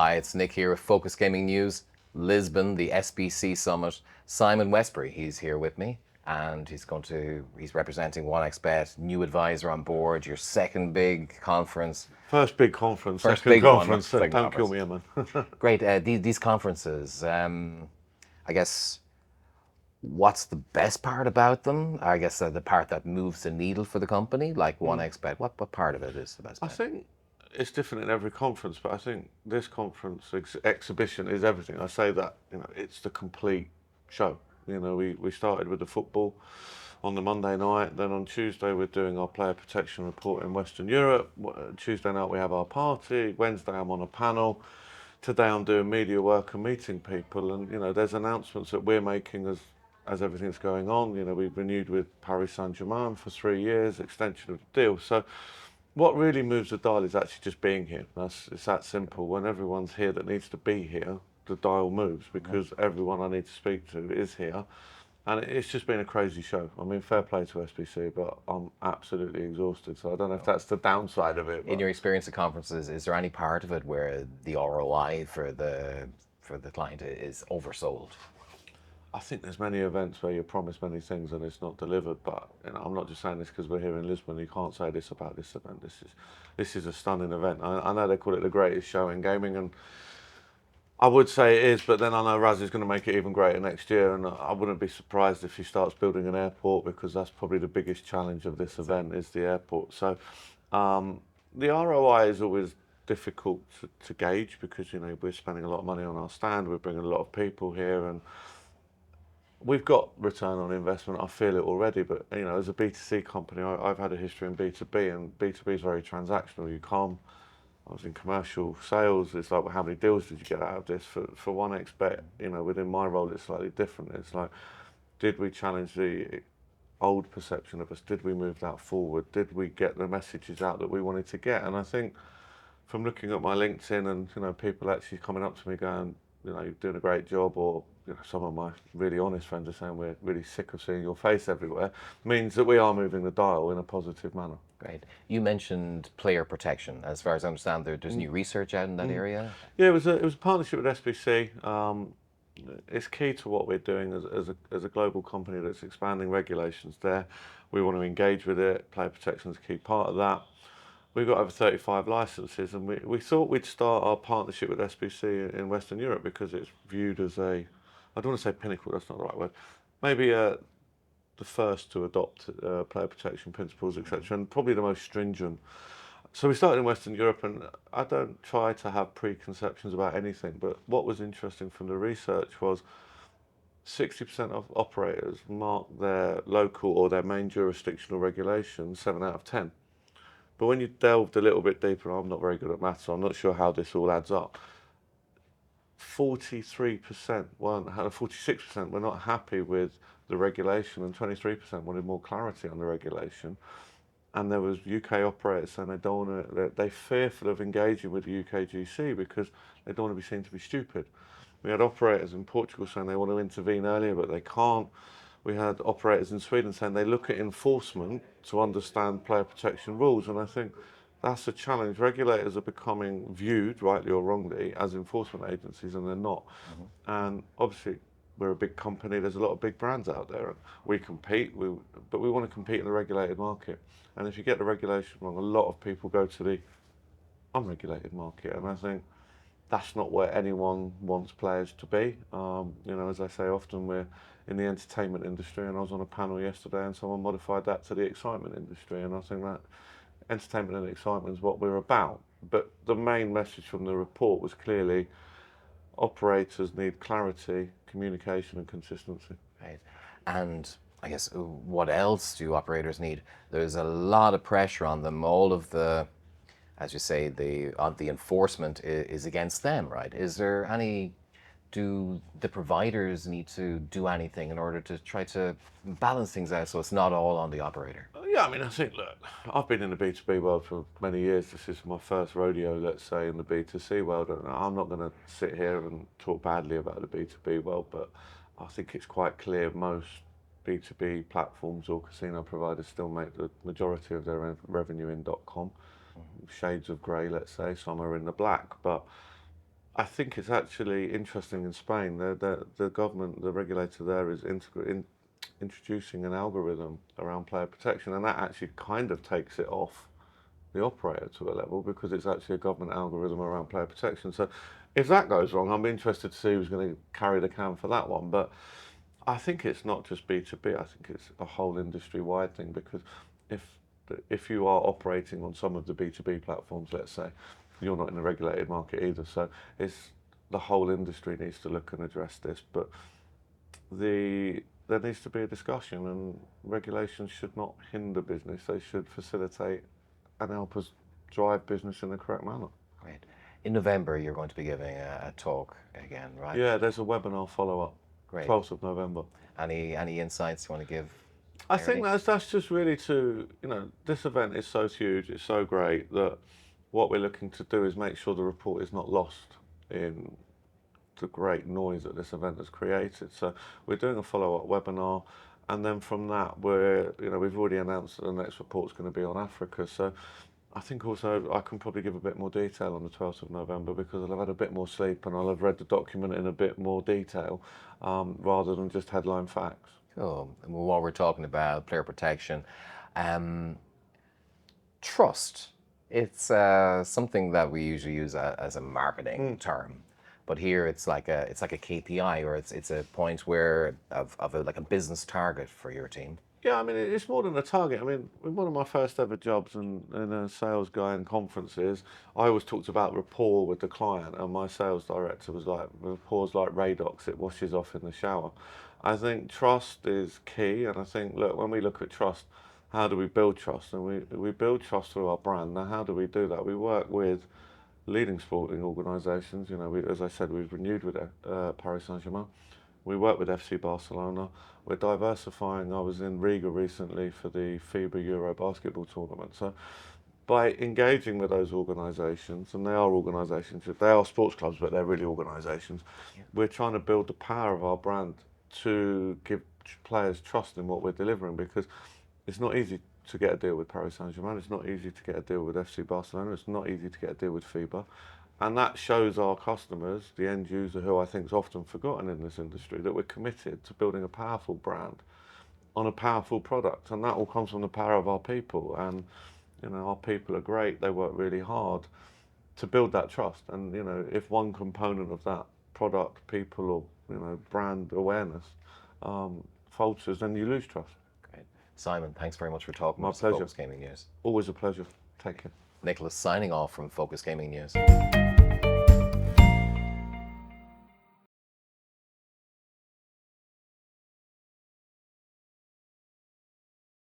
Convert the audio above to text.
Hi, it's Nick here with Focus Gaming News. Lisbon, the SBC Summit. Simon Westbury, he's here with me, and he's representing 1xBet, new advisor on board, your second big conference. First big conference, First second big one, conference. second Don't conference. kill me, Eamon. Great. These conferences, I guess, what's the best part about them? I guess the part that moves the needle for the company, like 1xBet. What part of it is the best I part? think it's different in every conference, but I think this conference exhibition is everything. I say that, it's the complete show. We started with the football on the Monday night. Then on Tuesday, we're doing our player protection report in Western Europe. Tuesday night, we have our party. Wednesday, I'm on a panel. Today, I'm doing media work and meeting people. And, there's announcements that we're making as everything's going on. We've renewed with Paris Saint-Germain for 3 years, extension of the deal. So what really moves the dial is actually just being here. It's that simple. When everyone's here that needs to be here, the dial moves because everyone I need to speak to is here. And it's just been a crazy show. I mean, fair play to SBC, but I'm absolutely exhausted. So I don't know if that's the downside of it. In your experience at conferences, is there any part of it where the ROI for the client is oversold? I think there's many events where you promise many things and it's not delivered. But I'm not just saying this because we're here in Lisbon. You can't say this about this event. This is a stunning event. I know they call it the greatest show in gaming, and I would say it is, but then I know Raz is going to make it even greater next year, and I wouldn't be surprised if he starts building an airport, because that's probably the biggest challenge of this event is the airport. So the ROI is always difficult to gauge because we're spending a lot of money on our stand, we're bringing a lot of people here, and we've got return on investment. I feel it already, but as a B2C company, I've had a history in B2B, and B2B is very transactional. I was in commercial sales. It's like, well, how many deals did you get out of this? For 1xBet, within my role, it's slightly different. It's like, did we challenge the old perception of us? Did we move that forward? Did we get the messages out that we wanted to get? And I think from looking at my LinkedIn and, people actually coming up to me going, you're doing a great job, or some of my really honest friends are saying we're really sick of seeing your face everywhere, means that we are moving the dial in a positive manner. Great. You mentioned player protection. As far as I understand, there's new research out in that area. Yeah, it was a partnership with SBC. It's key to what we're doing as a global company that's expanding regulations there. We want to engage with it. Player protection is a key part of that. We've got over 35 licenses, and we thought we'd start our partnership with SBC in Western Europe because it's viewed as I don't want to say pinnacle, that's not the right word, maybe the first to adopt player protection principles, etc., and probably the most stringent. So we started in Western Europe, and I don't try to have preconceptions about anything, but what was interesting from the research was 60% of operators mark their local or their main jurisdictional regulations 7 out of 10. But when you delved a little bit deeper, I'm not very good at maths, so I'm not sure how this all adds up. 43% weren't, 46% were not happy with the regulation, and 23% wanted more clarity on the regulation. And there was UK operators saying they don't want to, they're fearful of engaging with the UK GC because they don't want to be seen to be stupid. We had operators in Portugal saying they want to intervene earlier, but they can't. We had operators in Sweden saying they look at enforcement to understand player protection rules, and I think that's a challenge. Regulators are becoming viewed, rightly or wrongly, as enforcement agencies, and they're not. And obviously, we're a big company. There's a lot of big brands out there, and we compete. But we want to compete in the regulated market. And if you get the regulation wrong, a lot of people go to the unregulated market, and I think that's not where anyone wants players to be. As I say often, we're in the entertainment industry, and I was on a panel yesterday and someone modified that to the excitement industry, and I think that entertainment and excitement is what we're about. But the main message from the report was clearly operators need clarity, communication and consistency. Right. And I guess what else do operators need? There's a lot of pressure on them. All of the, as you say, the enforcement is against them, right? Is there do the providers need to do anything in order to try to balance things out so it's not all on the operator? Yeah, I mean, I think, look, I've been in the B2B world for many years. This is my first rodeo, let's say, in the B2C world. And I'm not going to sit here and talk badly about the B2B world, but I think it's quite clear most B2B platforms or casino providers still make the majority of their revenue in .com. Shades of grey, let's say, some are in the black, but I think it's actually interesting in Spain. The government, the regulator there, is introducing an algorithm around player protection, and that actually kind of takes it off the operator to a level because it's actually a government algorithm around player protection. So if that goes wrong, I'm interested to see who's going to carry the can for that one. But I think it's not just B2B. I think it's a whole industry-wide thing because if if you are operating on some of the B2B platforms, let's say, you're not in a regulated market either. So it's the whole industry needs to look and address this. But there needs to be a discussion, and regulations should not hinder business. They should facilitate and help us drive business in the correct manner. Great. In November, you're going to be giving a talk again, right? Yeah, there's a webinar follow-up, Great. 12th of November. Any insights you want to give? I think Clarity? that's just really to, this event is so huge, it's so great that what we're looking to do is make sure the report is not lost in the great noise that this event has created. So we're doing a follow-up webinar, and then from that we've already announced that the next report's going to be on Africa. So I think also I can probably give a bit more detail on the 12th of November because I'll have had a bit more sleep and I'll have read the document in a bit more detail rather than just headline facts. Cool. And while we're talking about player protection, um, trust. It's something that we usually use as a marketing term, but here it's like a KPI, or it's a point where like a business target for your team. Yeah, I mean, it's more than a target. I mean, with one of my first ever jobs and a sales guy in conferences, I always talked about rapport with the client, and my sales director was like, rapport's like Radox, it washes off in the shower. I think trust is key, and I think, look, when we look at trust, how do we build trust? And we build trust through our brand. Now, how do we do that? We work with leading sporting organisations. As I said, we've renewed with Paris Saint-Germain. We work with FC Barcelona. We're diversifying. I was in Riga recently for the FIBA Euro basketball tournament. So by engaging with those organisations, and they are organisations, they are sports clubs, but they're really organisations, we're trying to build the power of our brand to give players trust in what we're delivering, because it's not easy to get a deal with Paris Saint-Germain. It's not easy to get a deal with FC Barcelona. It's not easy to get a deal with FIBA. And that shows our customers, the end user, who I think is often forgotten in this industry, that we're committed to building a powerful brand on a powerful product. And that all comes from the power of our people. And, our people are great. They work really hard to build that trust. And, if one component of that product, people, or, brand awareness falters, then you lose trust. Great. Simon, thanks very much for talking My to us at pleasure. Focus Gaming News. Always a pleasure. Take care. Nicholas signing off from Focus Gaming News.